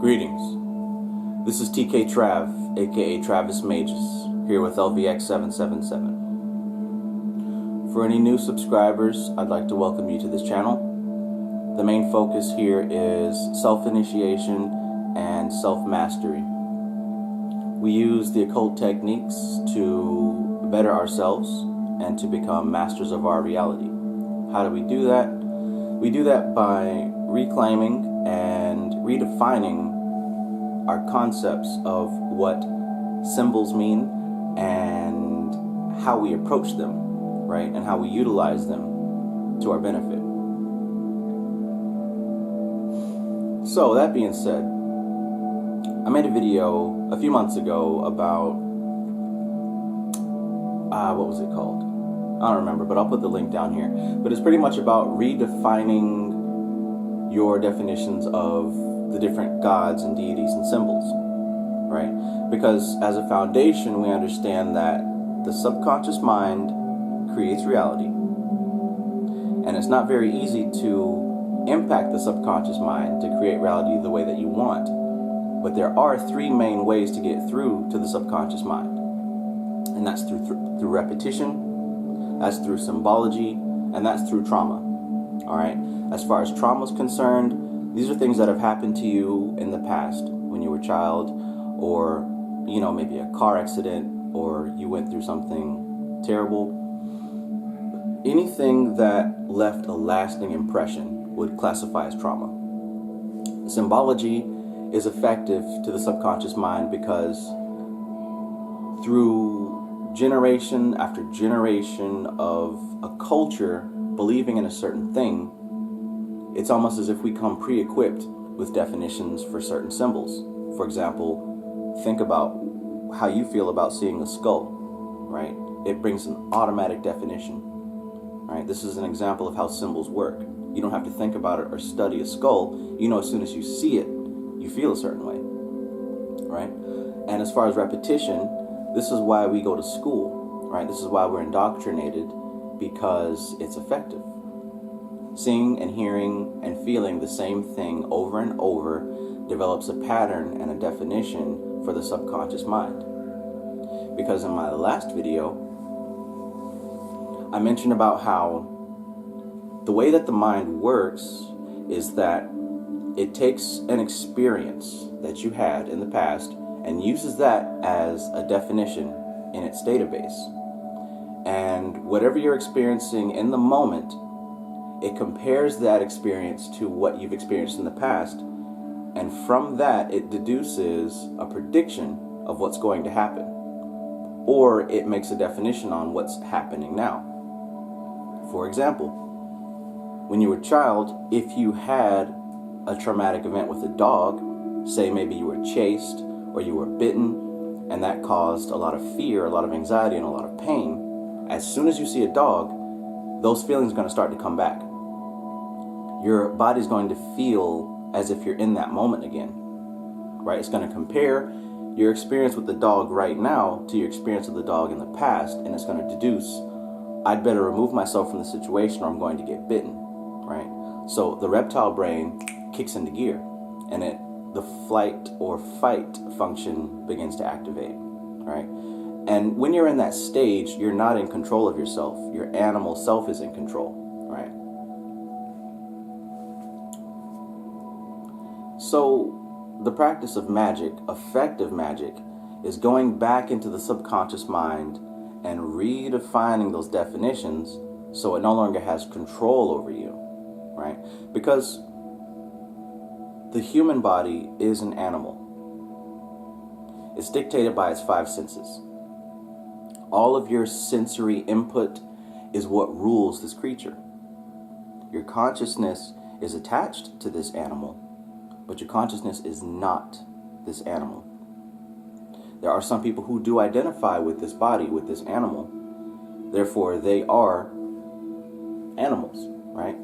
Greetings. This is TK Trav, aka Travis Magus, here with LVX777. For any new subscribers, I'd like to welcome you to this channel. The main focus here is self-initiation and self-mastery. We use the occult techniques to better ourselves and to become masters of our reality. How do we do that? We do that by reclaiming and redefining our concepts of what symbols mean and how we approach them, right? And how we utilize them to our benefit. So that being said, I made a video a few months ago about, what was it called? I don't remember, but I'll put the link down here. But it's pretty much about redefining your definitions of the different gods and deities and symbols, right? Because as a foundation, we understand that the subconscious mind creates reality. And it's not very easy to impact the subconscious mind to create reality the way that you want. But there are three main ways to get through to the subconscious mind. And that's through repetition, that's through symbology, and that's through trauma. All right? As far as trauma is concerned, these are things that have happened to you in the past when you were a child, or, maybe a car accident, or you went through something terrible. Anything that left a lasting impression would classify as trauma. Symbology is effective to the subconscious mind because through generation after generation of a culture believing in a certain thing, it's almost as if we come pre-equipped with definitions for certain symbols. For example, think about how you feel about seeing a skull, right? It brings an automatic definition, right? This is an example of how symbols work. You don't have to think about it or study a skull. As soon as you see it, you feel a certain way, right? And as far as repetition, this is why we go to school, right? This is why we're indoctrinated, because it's effective. Seeing and hearing and feeling the same thing over and over develops a pattern and a definition for the subconscious mind. Because in my last video, I mentioned about how the way that the mind works is that it takes an experience that you had in the past and uses that as a definition in its database. And whatever you're experiencing in the moment, it compares that experience to what you've experienced in the past, and from that it deduces a prediction of what's going to happen, or it makes a definition on what's happening now. For example, when you were a child, if you had a traumatic event with a dog, say maybe you were chased or you were bitten, and that caused a lot of fear, a lot of anxiety, and a lot of pain, as soon as you see a dog, those feelings are going to start to come back. Your body's going to feel as if you're in that moment again, right? It's going to compare your experience with the dog right now to your experience with the dog in the past, and it's going to deduce, I'd better remove myself from the situation or I'm going to get bitten, right? So the reptile brain kicks into gear, and the flight or fight function begins to activate, right? And when you're in that stage, you're not in control of yourself. Your animal self is in control, right? So the practice of magic, effective magic, is going back into the subconscious mind and redefining those definitions so it no longer has control over you, right? Because the human body is an animal. It's dictated by its five senses. All of your sensory input is what rules this creature. Your consciousness is attached to this animal, but your consciousness is not this animal. There are some people who do identify with this body, with this animal. Therefore, they are animals, right?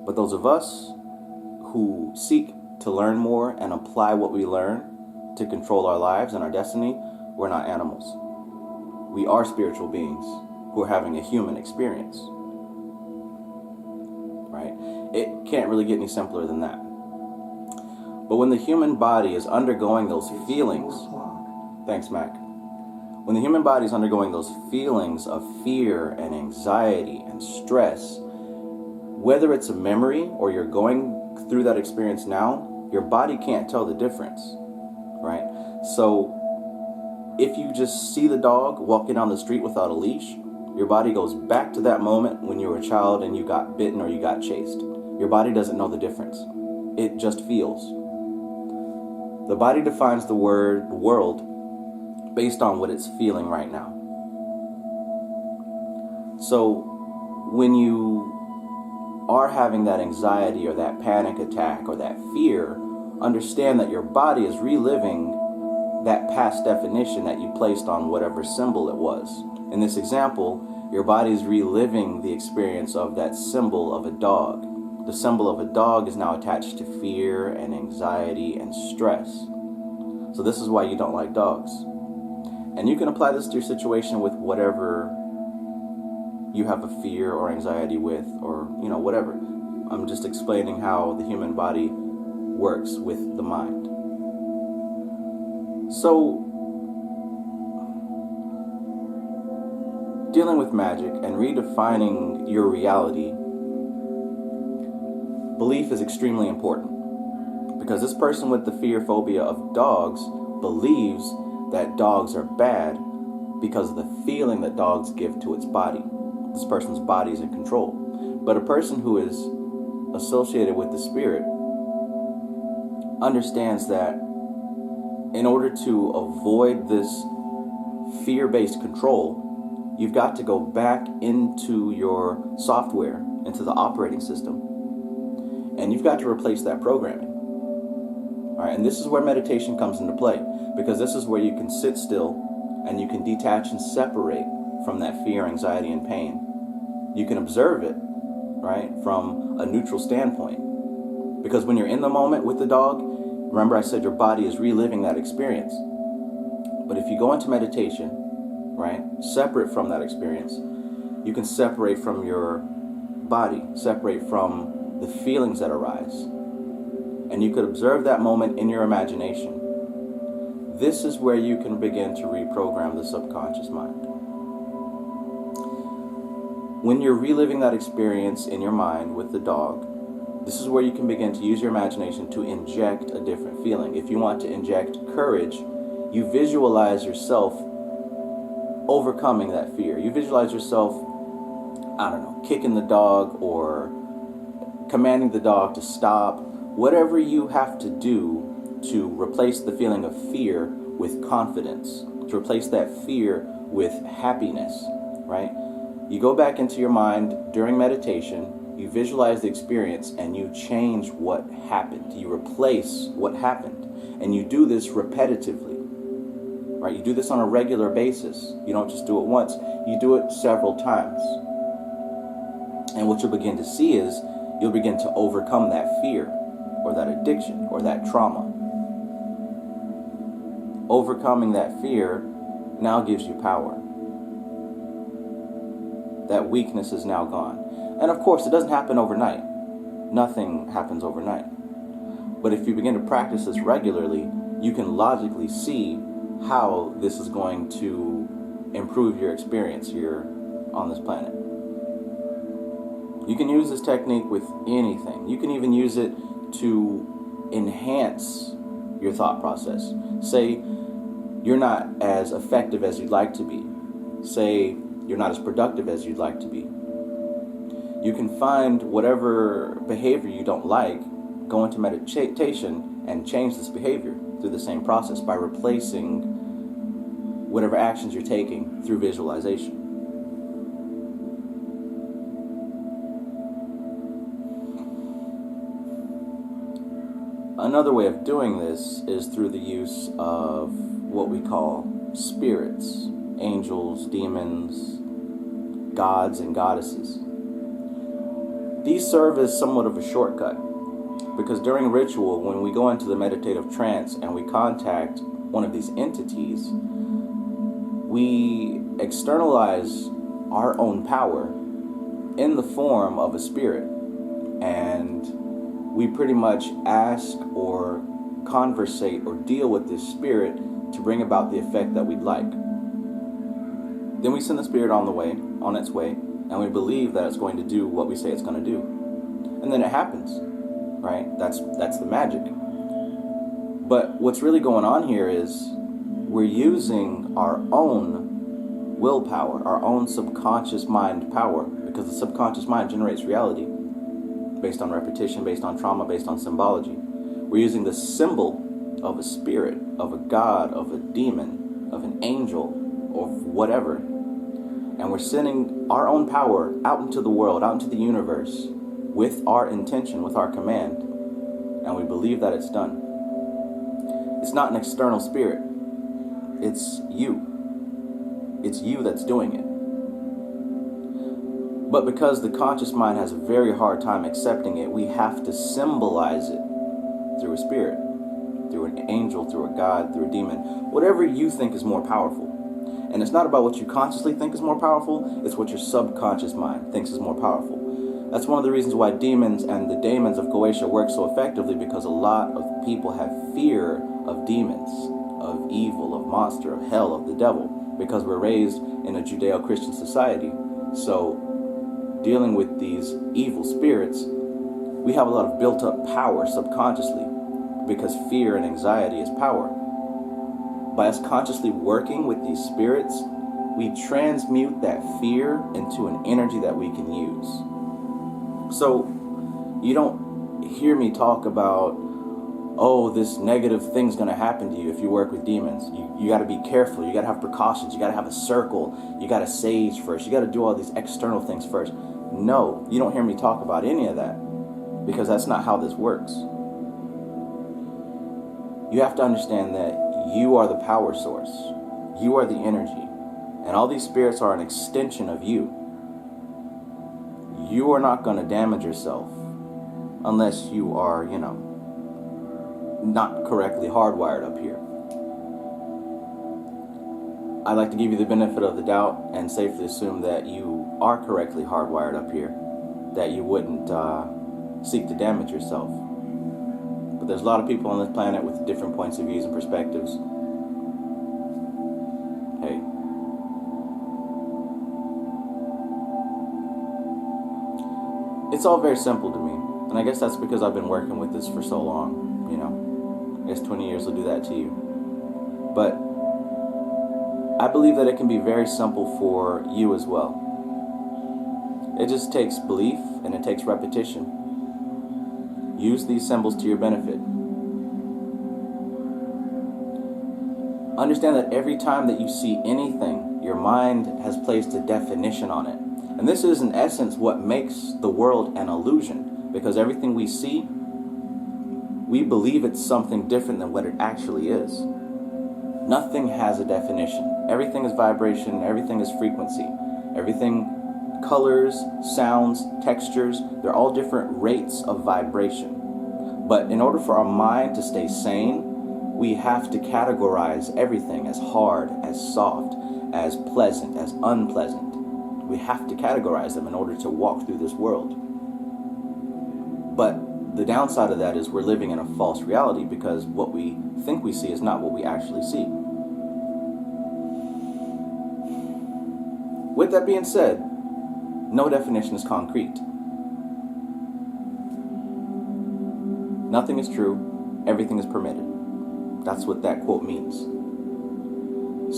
But those of us who seek to learn more and apply what we learn to control our lives and our destiny, we're not animals. We are spiritual beings who are having a human experience, right? It can't really get any simpler than that. But when the human body is undergoing those feelings, thanks, Mac. When the human body is undergoing those feelings of fear and anxiety and stress, whether it's a memory or you're going through that experience now, your body can't tell the difference, right? So if you just see the dog walking down the street without a leash, your body goes back to that moment when you were a child and you got bitten or you got chased. Your body doesn't know the difference. It just feels. The body defines the world based on what it's feeling right now. So when you are having that anxiety or that panic attack or that fear, understand that your body is reliving that past definition that you placed on whatever symbol it was. In this example, your body is reliving the experience of that symbol of a dog. The symbol of a dog is now attached to fear and anxiety and stress. So this is why you don't like dogs. And you can apply this to your situation with whatever you have a fear or anxiety with, or, whatever. I'm just explaining how the human body works with the mind. So, dealing with magic and redefining your reality, belief is extremely important. Because this person with the fear phobia of dogs believes that dogs are bad because of the feeling that dogs give to its body. This person's body is in control. But a person who is associated with the spirit understands that in order to avoid this fear-based control, you've got to go back into your software, into the operating system, and you've got to replace that programming. All right, and this is where meditation comes into play, because this is where you can sit still and you can detach and separate from that fear, anxiety, and pain. You can observe it, right, from a neutral standpoint. Because when you're in the moment with the dog, remember I said your body is reliving that experience. But if you go into meditation, right, separate from that experience, you can separate from your body, separate from the feelings that arise. And you could observe that moment in your imagination. This is where you can begin to reprogram the subconscious mind. When you're reliving that experience in your mind with the dog, this is where you can begin to use your imagination to inject a different feeling. If you want to inject courage, you visualize yourself overcoming that fear. You visualize yourself, kicking the dog or commanding the dog to stop. Whatever you have to do to replace the feeling of fear with confidence, to replace that fear with happiness, right? You go back into your mind during meditation, you visualize the experience, and you change what happened. You replace what happened. And you do this repetitively, right? You do this on a regular basis. You don't just do it once. You do it several times. And what you'll begin to see is you'll begin to overcome that fear or that addiction or that trauma. Overcoming that fear now gives you power. That weakness is now gone. And of course, it doesn't happen overnight. Nothing happens overnight. But if you begin to practice this regularly, you can logically see how this is going to improve your experience here on this planet. You can use this technique with anything. You can even use it to enhance your thought process. Say you're not as effective as you'd like to be. Say you're not as productive as you'd like to be. You can find whatever behavior you don't like, go into meditation, and change this behavior through the same process by replacing whatever actions you're taking through visualization. Another way of doing this is through the use of what we call spirits, angels, demons, gods, and goddesses. These serve as somewhat of a shortcut, because during ritual, when we go into the meditative trance and we contact one of these entities, we externalize our own power in the form of a spirit, and we pretty much ask or conversate or deal with this spirit to bring about the effect that we'd like. Then we send the spirit on its way, and we believe that it's going to do what we say it's going to do. And then it happens, right? That's the magic. But what's really going on here is we're using our own willpower, our own subconscious mind power, because the subconscious mind generates reality based on repetition, based on trauma, based on symbology. We're using the symbol of a spirit, of a god, of a demon, of an angel, or whatever. And we're sending our own power out into the world, out into the universe, with our intention, with our command. And we believe that it's done. It's not an external spirit. It's you. It's you that's doing it. But because the conscious mind has a very hard time accepting it, we have to symbolize it through a spirit, through an angel, through a god, through a demon, whatever you think is more powerful. And it's not about what you consciously think is more powerful, it's what your subconscious mind thinks is more powerful. That's one of the reasons why demons and the daemons of Goetia work so effectively, because a lot of people have fear of demons, of evil, of monster, of hell, of the devil, because we're raised in a Judeo-Christian society. So dealing with these evil spirits, we have a lot of built-up power subconsciously, because fear and anxiety is power. By us consciously working with these spirits, we transmute that fear into an energy that we can use. So you don't hear me talk about, oh, this negative thing's going to happen to you if you work with demons. You got to be careful. You got to have precautions. You got to have a circle. You got to sage first. You got to do all these external things first. No, you don't hear me talk about any of that, because that's not how this works. You have to understand that you are the power source. You are the energy. And all these spirits are an extension of you. You are not going to damage yourself unless you are, not correctly hardwired up here. I'd like to give you the benefit of the doubt and safely assume that you are correctly hardwired up here, that you wouldn't seek to damage yourself. But there's a lot of people on this planet with different points of views and perspectives. Hey. It's all very simple to me. And I guess that's because I've been working with this for so long, I guess 20 years will do that to you. But I believe that it can be very simple for you as well. It just takes belief and it takes repetition. Use these symbols to your benefit. Understand that every time that you see anything, your mind has placed a definition on it. And this is in essence what makes the world an illusion, because everything we see, we believe it's something different than what it actually is. Nothing has a definition. Everything is vibration, everything is frequency. Everything, colors, sounds, textures, they're all different rates of vibration. But in order for our mind to stay sane, we have to categorize everything as hard, as soft, as pleasant, as unpleasant. We have to categorize them in order to walk through this world. But the downside of that is we're living in a false reality, because what we think we see is not what we actually see. With that being said, no definition is concrete. Nothing is true, everything is permitted. That's what that quote means.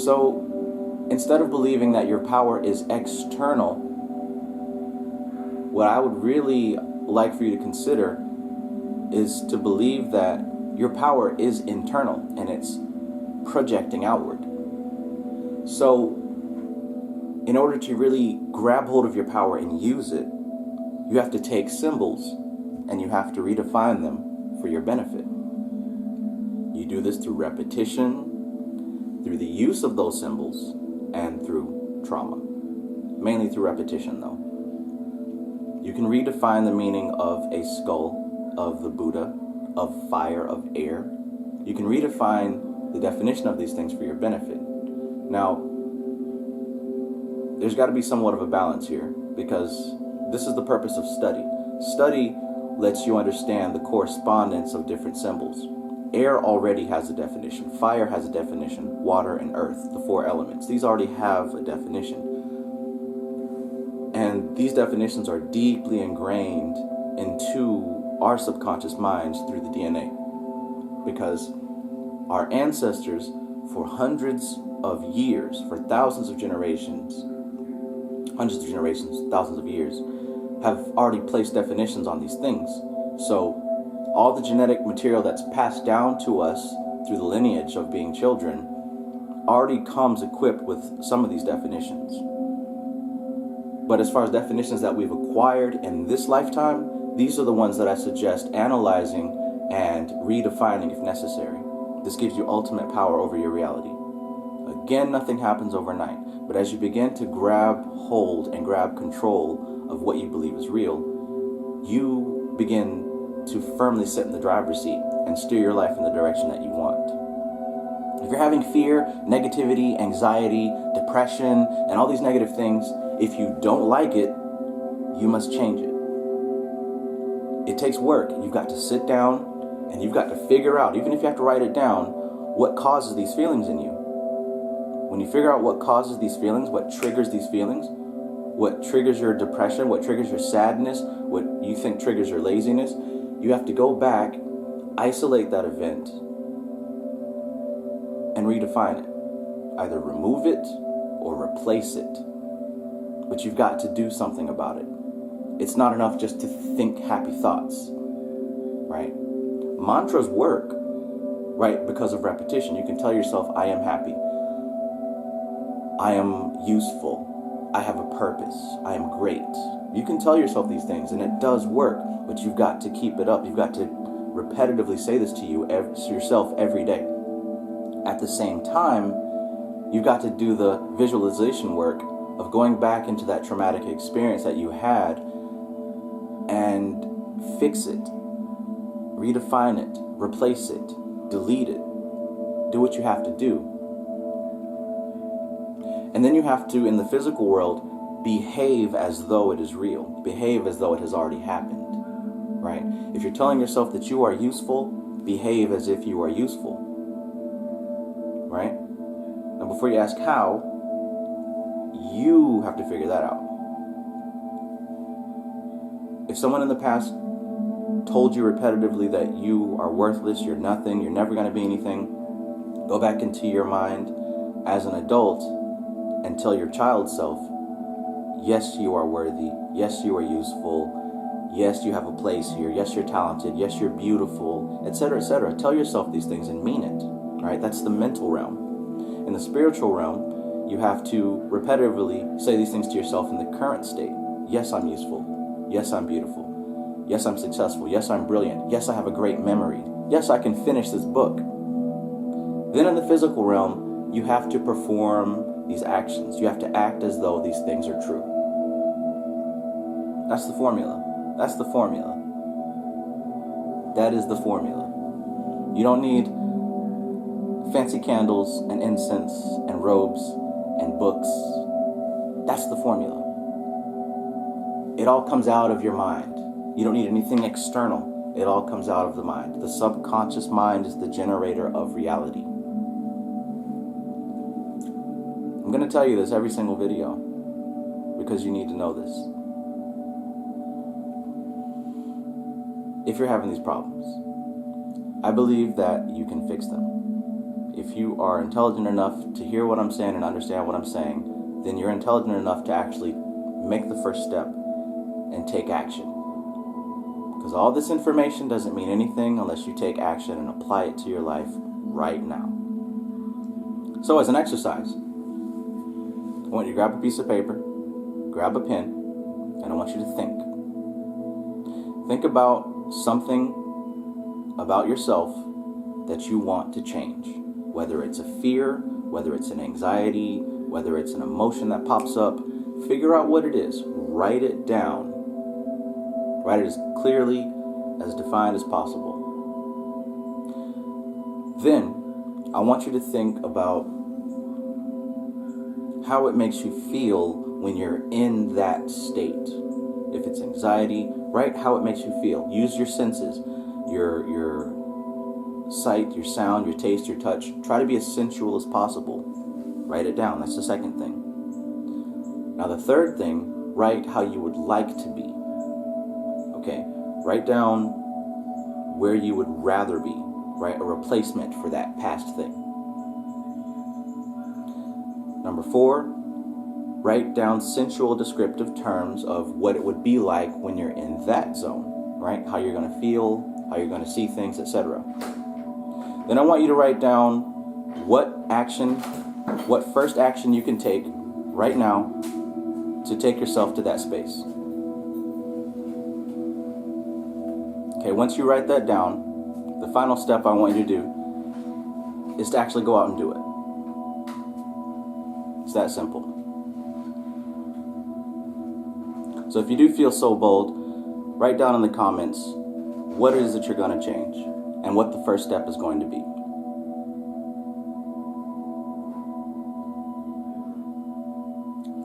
So, instead of believing that your power is external, what I would really like for you to consider is to believe that your power is internal and it's projecting outward. So, in order to really grab hold of your power and use it, you have to take symbols and you have to redefine them for your benefit. You do this through repetition, through the use of those symbols, and through trauma. Mainly through repetition, though. You can redefine the meaning of a skull, of the Buddha, of fire, of air. You can redefine the definition of these things for your benefit. Now, there's got to be somewhat of a balance here, because this is the purpose of study. Study lets you understand the correspondence of different symbols. Air already has a definition. Fire has a definition. Water and earth, the 4 elements. These already have a definition. And these definitions are deeply ingrained into our subconscious minds through the DNA. Because our ancestors, for hundreds of years, for thousands of generations, thousands of years, have already placed definitions on these things. So all the genetic material that's passed down to us through the lineage of being children already comes equipped with some of these definitions. But as far as definitions that we've acquired in this lifetime, these are the ones that I suggest analyzing and redefining if necessary. This gives you ultimate power over your reality. Again, nothing happens overnight, but as you begin to grab hold and grab control of what you believe is real, you begin to firmly sit in the driver's seat and steer your life in the direction that you want. If you're having fear, negativity, anxiety, depression, and all these negative things, if you don't like it, you must change it. It takes work. You've got to sit down and you've got to figure out, even if you have to write it down, what causes these feelings in you. When you figure out what causes these feelings, what triggers these feelings, what triggers your depression, what triggers your sadness, what you think triggers your laziness, you have to go back, isolate that event, and redefine it. Either remove it or replace it. But you've got to do something about it. It's not enough just to think happy thoughts, right? Mantras work, right, because of repetition. You can tell yourself, I am happy. I am useful. I have a purpose. I am great. You can tell yourself these things, and it does work, but you've got to keep it up. You've got to repetitively say this to yourself every day. At the same time, you've got to do the visualization work of going back into that traumatic experience that you had and fix it, redefine it, replace it, delete it. Do what you have to do. And then you have to, in the physical world, behave as though it is real. Behave as though it has already happened, right? If you're telling yourself that you are useful, behave as if you are useful, right? Now, before you ask how, you have to figure that out. If someone in the past told you repetitively that you are worthless, you're nothing, you're never going to be anything, go back into your mind as an adult and tell your child self, yes, you are worthy, yes, you are useful, yes, you have a place here, yes, you're talented, yes, you're beautiful, etc., etc. Tell yourself these things and mean it, right? That's the mental realm. In the spiritual realm, you have to repetitively say these things to yourself in the current state. Yes, I'm useful. Yes, I'm beautiful. Yes, I'm successful. Yes, I'm brilliant. Yes, I have a great memory. Yes, I can finish this book. Then in the physical realm, you have to perform these actions. You have to act as though these things are true. That's the formula. That's the formula. That is the formula. You don't need fancy candles and incense and robes and books. That's the formula. It all comes out of your mind. You don't need anything external. It all comes out of the mind. The subconscious mind is the generator of reality. I'm going to tell you this every single video because you need to know this. If you're having these problems, I believe that you can fix them. If you are intelligent enough to hear what I'm saying and understand what I'm saying, then you're intelligent enough to actually make the first step and take action. Because all this information doesn't mean anything unless you take action and apply it to your life right now. So as an exercise, I want you to grab a piece of paper, grab a pen, and I want you to think. Think about something about yourself that you want to change. Whether it's a fear, whether it's an anxiety, whether it's an emotion that pops up, figure out what it is. Write it down. Write it as clearly, as defined as possible. Then, I want you to think about how it makes you feel when you're in that state. If it's anxiety, write how it makes you feel. Use your senses, your sight, your sound, your taste, your touch. Try to be as sensual as possible. Write it down. That's the second thing. Now the third thing, write how you would like to be. Okay, write down where you would rather be, right? A replacement for that past thing. Number 4, write down sensual descriptive terms of what it would be like when you're in that zone, right? How you're going to feel, how you're going to see things, etc. Then I want you to write down what first action you can take right now to take yourself to that space. Okay, once you write that down, the final step I want you to do is to actually go out and do it. It's that simple. So if you do feel so bold, write down in the comments what it is that you're going to change and what the first step is going to be.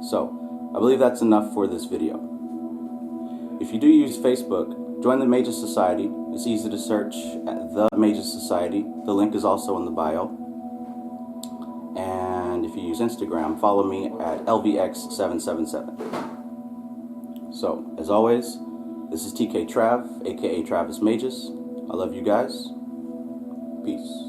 So, I believe that's enough for this video. If you do use Facebook, join the Magus Society. It's easy to search at the Magus Society. The link is also in the bio. And if you use Instagram, follow me at LVX777. So, as always, this is TK Trav, aka Travis Magus. I love you guys. Peace.